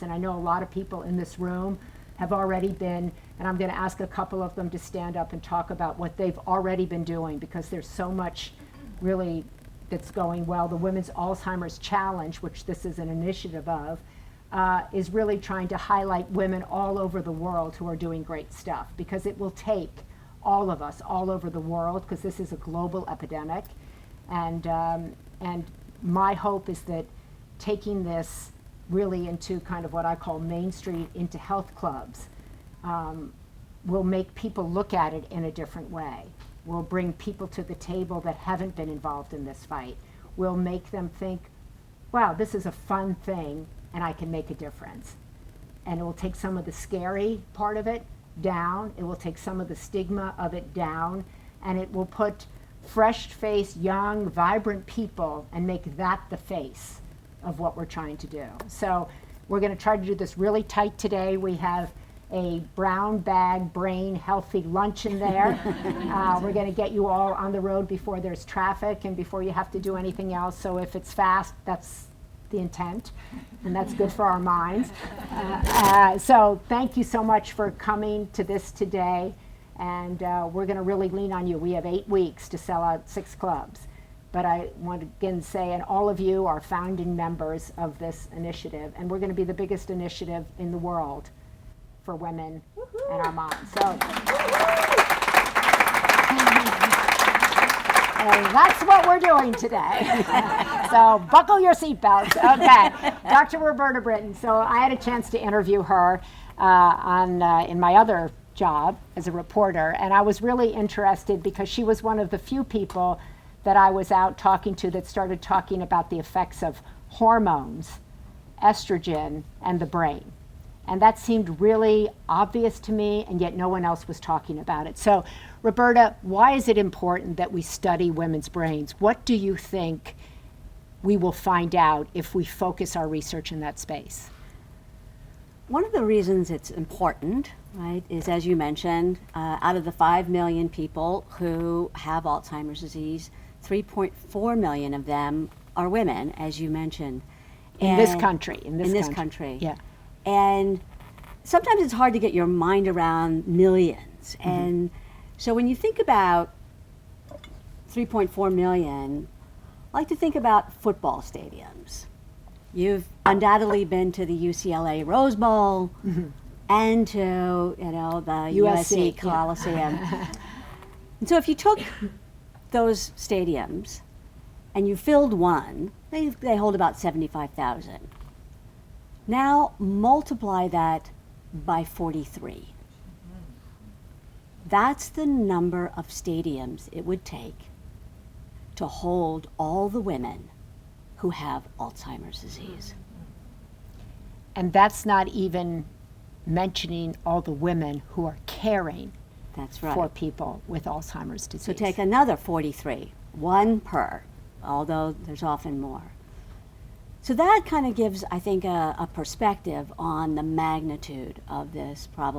And I know a lot of people in this room have already been, and I'm going to ask a couple of them to stand up and talk about what they've already been doing, because there's so much really that's going well. The Women's Alzheimer's Challenge, which this is an initiative of, is really trying to highlight women all over the world who are doing great stuff, because it will take all of us all over the world, because this is a global epidemic. And my hope is that taking this really into kind of what I call Main Street, into health clubs, will make people look at it in a different way. Will bring people to the table that haven't been involved in this fight. Will make them think, wow, this is a fun thing and I can make a difference. And it will take some of the scary part of it down. It will take some of the stigma of it down, and it will put fresh-faced, young, vibrant people and make that the face of what we're trying to do. So we're going to try to do this really tight today. We have a brown bag brain healthy lunch in there. We're going to get you all on the road before there's traffic and before you have to do anything else. So if it's fast, that's the intent, and that's good for our minds. So thank you so much for coming to this today, and we're going to really lean on you. We have 8 weeks to sell out 6 clubs, but I want to again say, and all of you are founding members of this initiative, and we're going to be the biggest initiative in the world for women and our moms. So. And that's what we're doing today. So buckle your seatbelts. Okay, Dr. Roberta Britton. So I had a chance to interview her in my other job as a reporter, and I was really interested because she was one of the few people that I was out talking to that started talking about the effects of hormones, estrogen, and the brain. And that seemed really obvious to me, and yet no one else was talking about it. So, Roberta, why is it important that we study women's brains? What do you think we will find out if we focus our research in that space? One of the reasons it's important, right, is, as you mentioned, out of the 5 million people who have Alzheimer's disease, 3.4 million of them are women, as you mentioned. In this country. Yeah. And sometimes it's hard to get your mind around millions. Mm-hmm. And so when you think about 3.4 million, I like to think about football stadiums. You've undoubtedly been to the UCLA Rose Bowl, mm-hmm. and to the USC Coliseum. Yeah. And so if you took those stadiums and you filled one, they hold about 75,000. Now multiply that by 43. That's the number of stadiums it would take to hold all the women who have Alzheimer's disease. And that's not even mentioning all the women who are caring for people with Alzheimer's disease. So take another 43, 1 per, although there's often more. So that kind of gives, I think, a perspective on the magnitude of this problem.